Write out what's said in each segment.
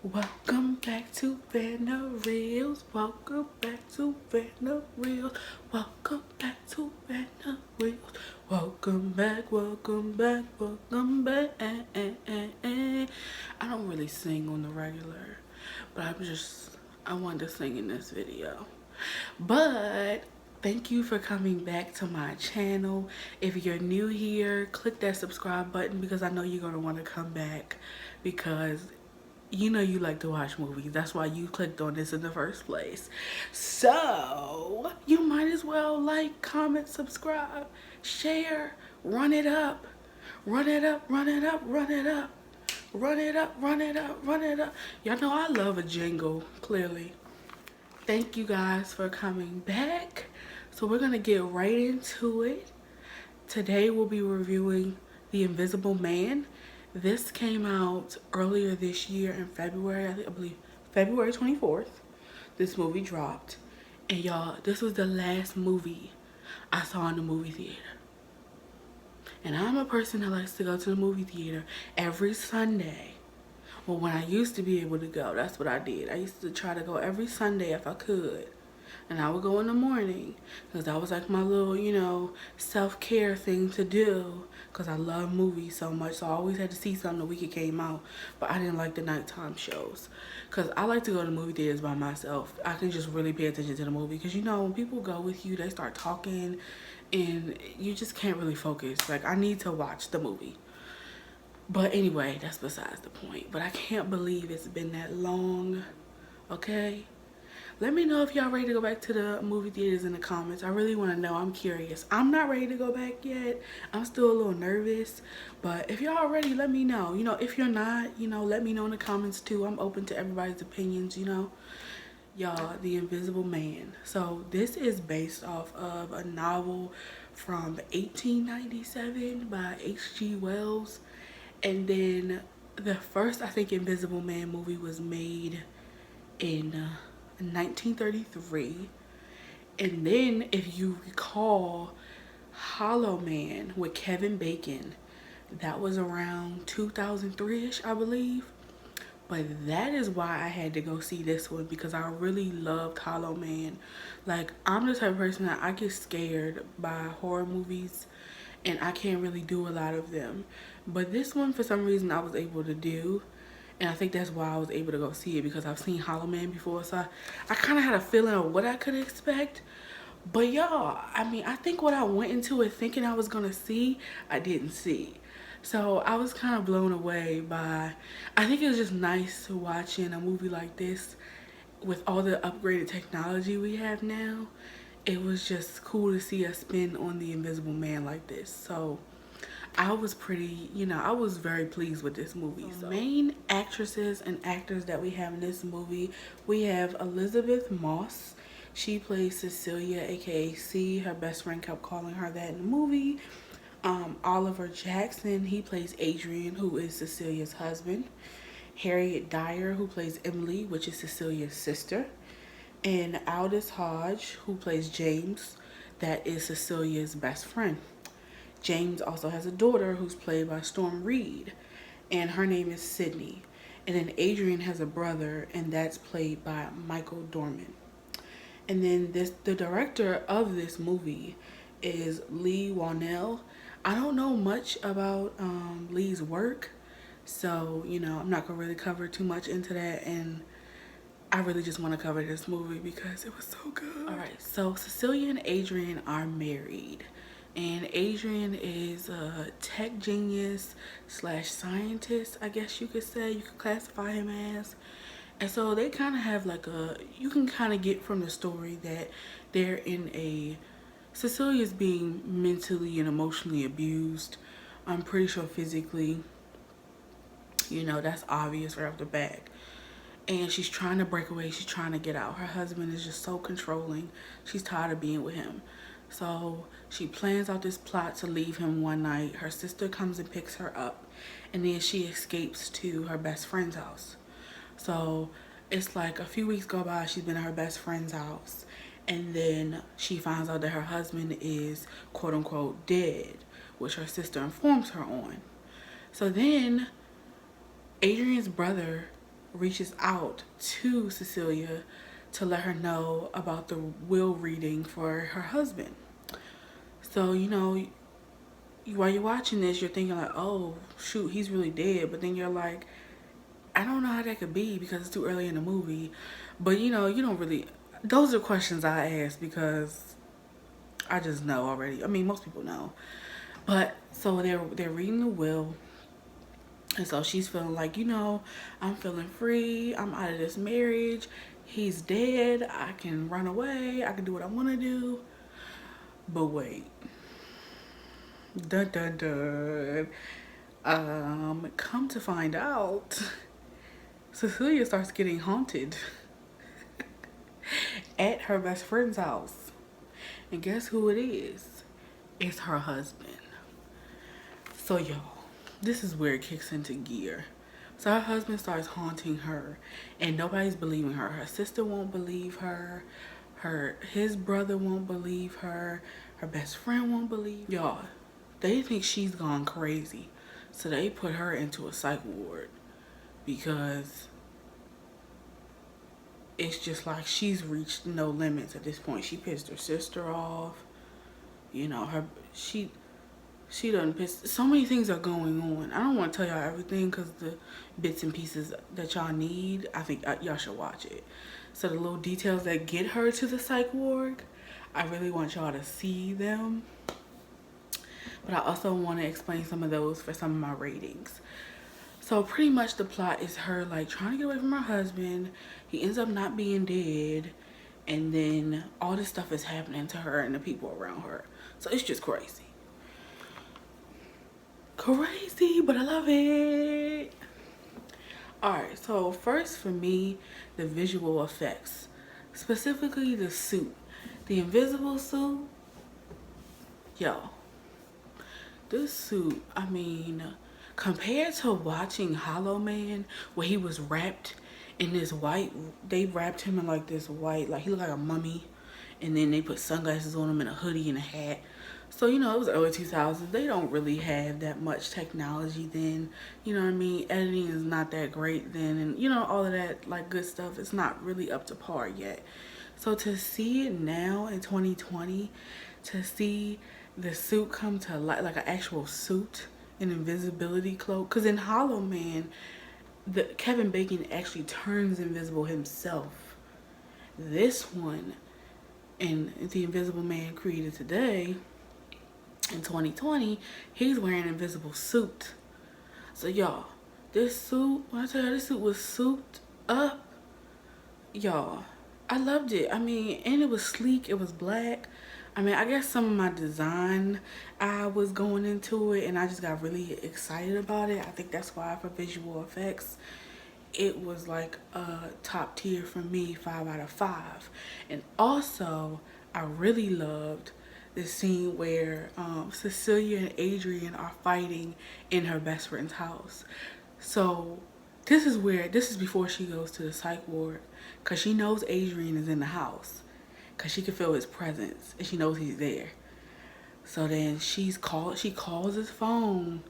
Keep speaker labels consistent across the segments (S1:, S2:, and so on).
S1: Welcome back to Whannell Reels. Welcome back to Whannell Reels. Welcome back to Whannell Reels. Welcome back, welcome back, welcome back. I don't really sing on the regular, but I wanted to sing in this video. But thank you for coming back to my channel. If you're new here, click that subscribe button because I know you're going to want to come back because you know you like to watch movies. That's why you clicked on this in the first place. So you might as well like, comment, subscribe, share, run it up. Run it up, run it up, run it up. Run it up, run it up, run it up. Y'all know I love a jingle, clearly. Thank you guys for coming back. So we're gonna get right into it. Today we'll be reviewing The Invisible Man. This came out earlier this year in February, I believe February 24th. This movie dropped. And y'all, this was the last movie I saw in the movie theater. And I'm a person that likes to go to the movie theater every Sunday. Well, when I used to be able to go, that's what I did. I used to try to go every Sunday if I could. And I would go in the morning because that was like my little, self-care thing to do because I love movies so much. So I always had to see something the week it came out. But I didn't like the nighttime shows because I like to go to movie theaters by myself. I can just really pay attention to the movie because, when people go with you, they start talking and you just can't really focus. Like, I need to watch the movie. But anyway, that's besides the point. But I can't believe it's been that long, okay? Let me know if y'all ready to go back to the movie theaters in the comments. I really want to know. I'm curious. I'm not ready to go back yet. I'm still a little nervous. But if y'all ready, let me know. If you're not, let me know in the comments too. I'm open to everybody's opinions, Y'all, The Invisible Man. So this is based off of a novel from 1897 by H.G. Wells. And then the first, I think, Invisible Man movie was made in 1933. And then, if you recall, Hollow Man with Kevin Bacon, that was around 2003-ish, I believe. But that is why I had to go see this one because I really loved Hollow Man. Like, I'm the type of person that I get scared by horror movies and I can't really do a lot of them. But this one, for some reason, I was able to do. And I think that's why I was able to go see it because I've seen Hollow Man before. So I kind of had a feeling of what I could expect. But y'all, I think what I went into it thinking I was going to see, I didn't see. So I was kind of blown away by, I think it was just nice watching a movie like this with all the upgraded technology we have now. It was just cool to see a spin on The Invisible Man like this. So I was I was very pleased with this movie. So main actresses and actors that we have in this movie, we have Elisabeth Moss. She plays Cecilia, aka C. Her best friend kept calling her that in the movie. Oliver Jackson, he plays Adrian, who is Cecilia's husband. Harriet Dyer, who plays Emily, which is Cecilia's sister. And Aldis Hodge, who plays James, that is Cecilia's best friend. James also has a daughter who's played by Storm Reed, and her name is Sydney. And then Adrian has a brother, and that's played by Michael Dorman. And then the director of this movie is Leigh Whannell. I don't know much about Leigh's work, so I'm not gonna really cover too much into that, and I really just want to cover this movie because it was so good. All right, so Cecilia and Adrian are married, and Adrian is a tech genius slash scientist, I guess you could say. You could classify him as. And so they kind of have like you can kind of get from the story that they're in Cecilia's being mentally and emotionally abused. I'm pretty sure physically, that's obvious right off the bat. And she's trying to break away. She's trying to get out. Her husband is just so controlling. She's tired of being with him. So she plans out this plot to leave him one night. Her sister comes and picks her up. And then she escapes to her best friend's house. So it's like a few weeks go by. She's been at her best friend's house. And then she finds out that her husband is quote unquote dead, which her sister informs her on. So then Adrian's brother reaches out to Cecilia to let her know about the will reading for her husband. So, while you're watching this, you're thinking like, oh, shoot, he's really dead. But then you're like, I don't know how that could be because it's too early in the movie. But, you don't really... Those are questions I ask because I just know already. I mean, most people know. But, so they're reading the will. And so she's feeling like, I'm feeling free. I'm out of this marriage. He's dead. I can run away. I can do what I want to do. But wait. Dun dun dun. Come to find out, Cecilia starts getting haunted at her best friend's house. And guess who it is? It's her husband. So y'all, this is where it kicks into gear. So her husband starts haunting her and nobody's believing her. Her sister won't believe her. His brother won't believe her. Her best friend won't believe. Y'all, they think she's gone crazy. So they put her into a psych ward because it's just like she's reached no limits at this point. She pissed her sister off. She done pissed. So many things are going on. I don't want to tell y'all everything because the bits and pieces that y'all need, I think y'all should watch it. So the little details that get her to the psych ward, I really want y'all to see them. But I also want to explain some of those for some of my ratings. So pretty much the plot is her like trying to get away from her husband. He ends up not being dead. And then all this stuff is happening to her and the people around her. So it's just crazy. Crazy, but I love it. Alright, so first for me, the visual effects. Specifically the suit. The invisible suit. Yo. This suit, I mean, compared to watching Hollow Man, where he was wrapped in this white, they wrapped him in like this white, like he looked like a mummy, and then they put sunglasses on him and a hoodie and a hat. So, it was early 2000s. They don't really have that much technology then. You know what I mean? Editing is not that great then, and all of that like good stuff is not really up to par yet. So to see it now in 2020, to see the suit come to life, like an actual suit, an invisibility cloak. Because in Hollow Man, Kevin Bacon actually turns invisible himself. This one, in The Invisible Man created today, in 2020, he's wearing an invisible suit. So y'all, this suit, when I tell you this suit was souped up, y'all, I loved it. I mean, and it was sleek, it was black. I mean, I guess some of my design, I was going into it and I just got really excited about it. I think that's why for visual effects, it was like a top tier for me, 5 out of 5. And also, I really loved the scene where Cecilia and Adrian are fighting in her best friend's house. So this is before she goes to the psych ward because she knows Adrian is in the house. Because she can feel his presence and she knows he's there. So then she calls his phone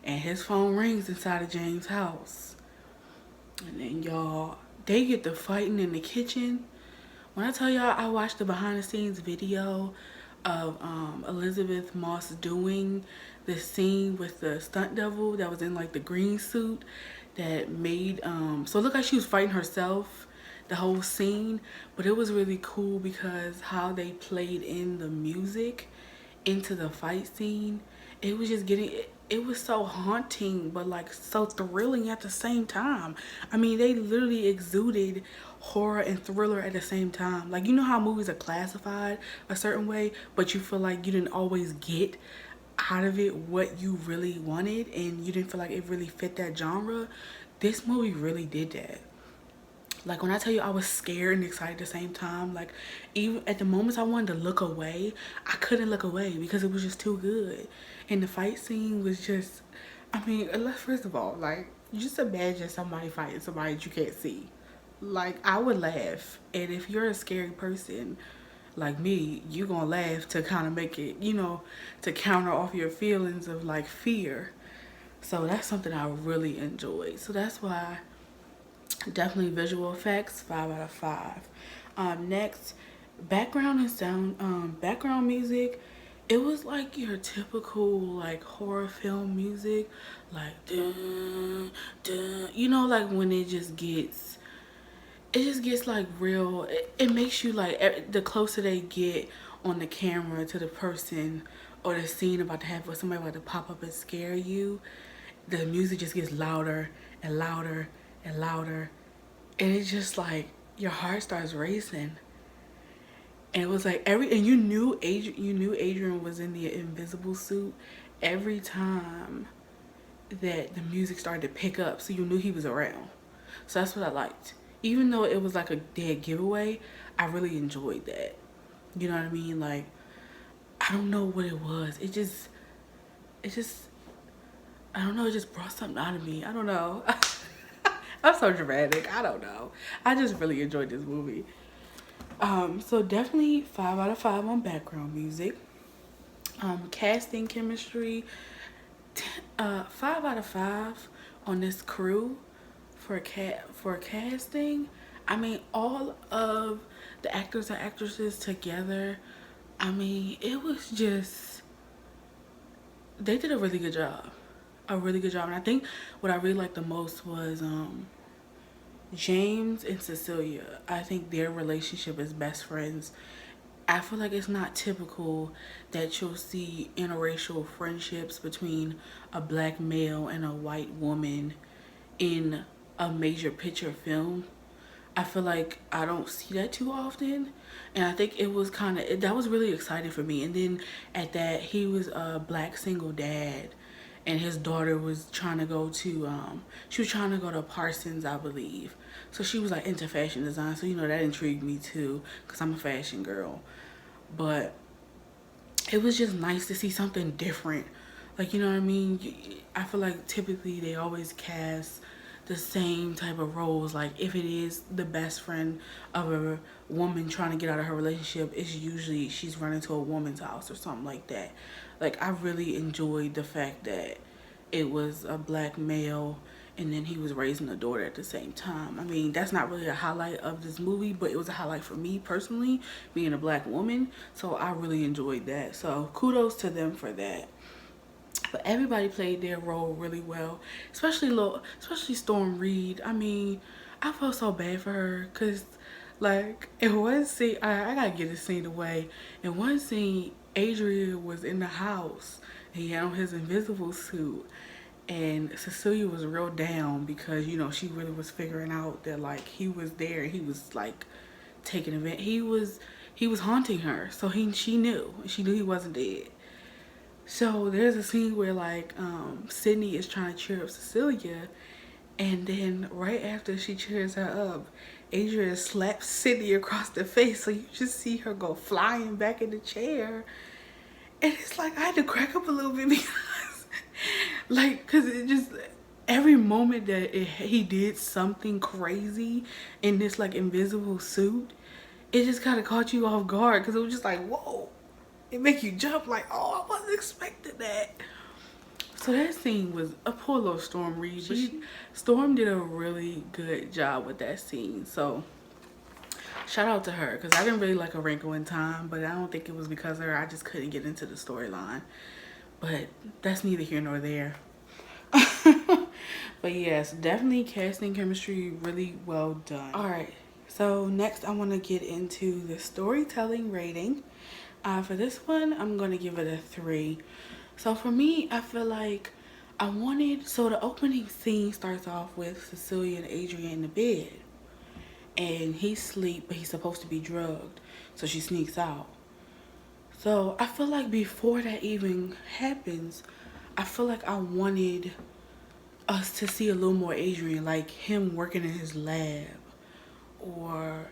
S1: and his phone rings inside of James' house. And then y'all, they get to fighting in the kitchen. When I tell y'all I watched the behind the scenes video of Elisabeth Moss doing this scene with the stunt double that was in like the green suit that made, so it looked like she was fighting herself the whole scene, but it was really cool because how they played in the music into the fight scene, it was just it was so haunting but like so thrilling at the same time. I mean, they literally exuded horror and thriller at the same time. Like, how movies are classified a certain way, but you feel like you didn't always get out of it what you really wanted and you didn't feel like it really fit that genre. This movie really did that. Like, when I tell you I was scared and excited at the same time, like, even at the moments I wanted to look away, I couldn't look away because it was just too good. And the fight scene was just, I mean, first of all, like, just imagine somebody fighting somebody that you can't see. Like, I would laugh. And if you're a scary person like me, you gonna laugh to kind of make it, to counter off your feelings of, like, fear. So that's something I really enjoyed. So that's why Definitely visual effects, 5 out of 5. Next, background and sound, background music. It was like your typical like horror film music, like dun, dun, like when it just gets like real. It makes you like the closer they get on the camera to the person or the scene about to have, or somebody about to pop up and scare you, the music just gets louder and louder and louder, and it's just like your heart starts racing. And it was like and you knew Adrian was in the invisible suit every time that the music started to pick up, so you knew he was around. So that's what I liked. Even though it was like a dead giveaway, I really enjoyed that. You know what I mean? Like, I don't know what it was. It just, I don't know. It just brought something out of me. I don't know. I'm so dramatic. I don't know. I just really enjoyed this movie. So definitely 5 out of 5 on background music. Casting chemistry, 5 out of 5 on this crew for casting. I mean, all of the actors and actresses together. I mean, it was just, they did a really good job. A really good job. And I think what I really liked the most was James and Cecilia. I think their relationship as best friends. I feel like it's not typical that you'll see interracial friendships between a black male and a white woman in a major picture film. I feel like I don't see that too often. And I think it was that was really exciting for me. And then at that, he was a black single dad. And his daughter was trying to go to, she was trying to go to Parsons, I believe. So she was like into fashion design. So, that intrigued me too, because I'm a fashion girl. But it was just nice to see something different. Like, you know what I mean? I feel like typically they always cast the same type of roles. Like, if it is the best friend of a woman trying to get out of her relationship, it's usually she's running to a woman's house or something like that. Like, I really enjoyed the fact that it was a black male and then he was raising a daughter at the same time. I mean, that's not really a highlight of this movie, but it was a highlight for me personally, being a black woman. So I really enjoyed that. So kudos to them for that. But everybody played their role really well, especially Storm Reed. I mean, I felt so bad for her because, like, in one scene, I gotta get this scene away. In one scene, Adrian was in the house and he had on his invisible suit, and Cecilia was real down because she really was figuring out that like he was there. He was like taking event. He was haunting her, so she knew he wasn't dead. So there's a scene where like Sydney is trying to cheer up Cecilia, and then right after she cheers her up, Adrian slaps Sydney across the face, so you just see her go flying back in the chair. And it's like I had to crack up a little bit because because it just, every moment that he did something crazy in this like invisible suit, it just kind of caught you off guard because it was just like, whoa. It make you jump like, oh, I wasn't expecting that. So that scene was a poor little Storm Reed, but Storm did a really good job with that scene. So shout out to her, because I didn't really like A Wrinkle in Time, but I don't think it was because of her. I just couldn't get into the storyline. But that's neither here nor there. But yes, definitely casting chemistry really well done. All right, so next I want to get into the storytelling rating. For this one, I'm going to give it a 3. So for me, I feel like so the opening scene starts off with Cecilia and Adrian in the bed. And he's asleep, but he's supposed to be drugged. So she sneaks out. So I feel like before that even happens, I feel like I wanted us to see a little more Adrian, like him working in his lab, or,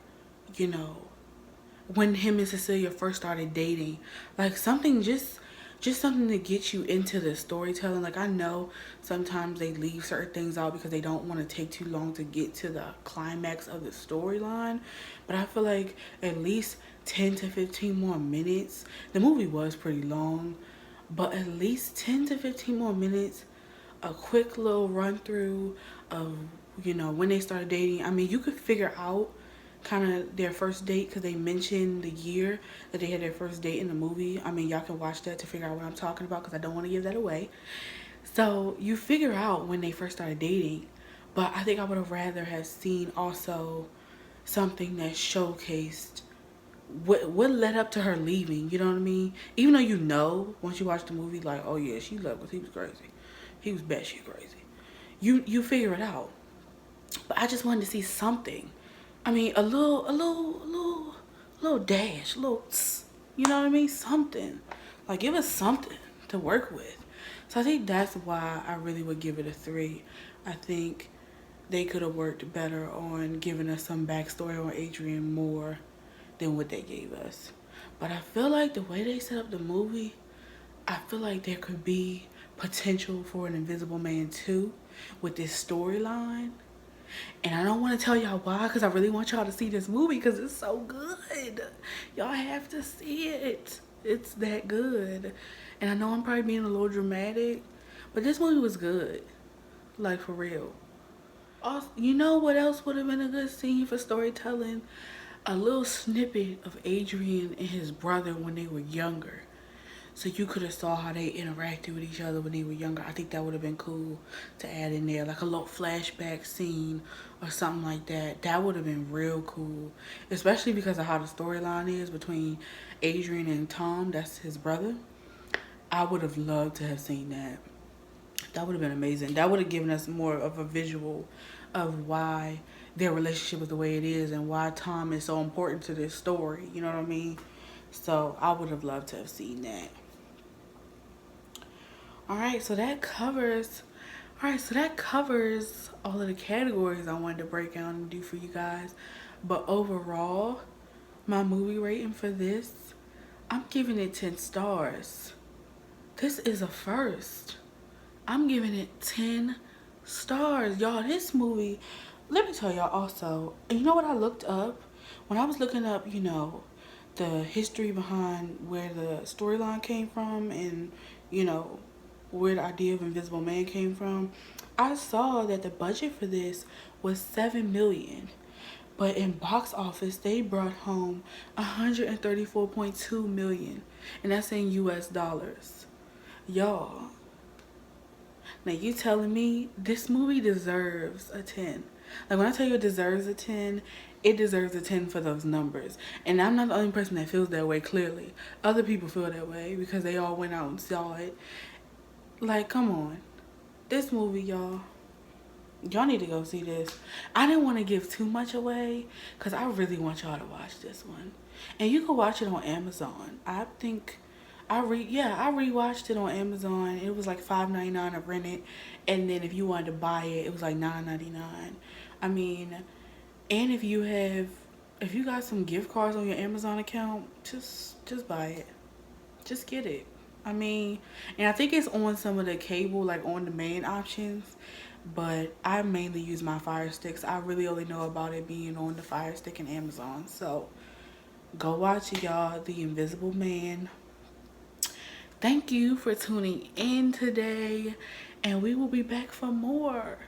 S1: when him and Cecilia first started dating, like something, just something to get you into the storytelling. Like, I know sometimes they leave certain things out because they don't want to take too long to get to the climax of the storyline, but I feel like at least 10 to 15 more minutes. The movie was pretty long, but at least 10 to 15 more minutes, a quick little run through of you know, when they started dating. I mean, you could figure out kind of their first date because they mentioned the year that they had their first date in the movie. I mean, y'all can watch that to figure out what I'm talking about because I don't want to give that away. So you figure out when they first started dating, but I think I would have rather have seen also something that showcased what led up to her leaving. You know what I mean? Even though you know once you watch the movie, like, oh yeah, she left because he was crazy. He was batshit crazy. You figure it out. But I just wanted to see something. I mean, a little dash, a little, you know what I mean? Something. Like, give us something to work with. So I think that's why I really would give it a 3. I think they could have worked better on giving us some backstory on Adrian more than what they gave us. But I feel like the way they set up the movie, I feel like there could be potential for an Invisible Man 2 with this storyline. And I don't want to tell y'all why because I really want y'all to see this movie because it's so good. Y'all have to see it. It's that good. And I know I'm probably being a little dramatic, but this movie was good. Like, for real. Also, you know what else would have been a good scene for storytelling? A little snippet of Adrian and his brother when they were younger. So you could have saw how they interacted with each other when they were younger. I think that would have been cool to add in there. Like a little flashback scene or something like that. That would have been real cool. Especially because of how the storyline is between Adrian and Tom. That's his brother. I would have loved to have seen that. That would have been amazing. That would have given us more of a visual of why their relationship is the way it is and why Tom is so important to this story. You know what I mean? So I would have loved to have seen that. Alright, so that covers all of the categories I wanted to break down and do for you guys. But overall, my movie rating for this, I'm giving it 10 stars. This is a first. I'm giving it 10 stars. Y'all, this movie, let me tell y'all also, you know what I looked up? When I was looking up, you know, the history behind where the storyline came from and, you know, where the idea of Invisible Man came from, I saw that the budget for this was $7 million. But in box office, they brought home 134.2 million. And that's in US dollars. Y'all, now you telling me this movie deserves a 10. Like, when I tell you it deserves a 10, it deserves a 10 for those numbers. And I'm not the only person that feels that way, clearly. Other people feel that way because they all went out and saw it. Like, come on. This movie, y'all need to go see this. I didn't want to give too much away because I really want y'all to watch this one. And you can watch it on Amazon. I think I rewatched it on Amazon. It was like $5.99 to rent it, and then if you wanted to buy it, it was like $9.99. I mean, and if you got some gift cards on your Amazon account, just buy it. Just get it. I mean, and I think it's on some of the cable, like on demand options, but I mainly use my Fire Sticks. I really only know about it being on the Fire Stick and Amazon. So go watch it, y'all. The Invisible Man. Thank you for tuning in today, and we will be back for more.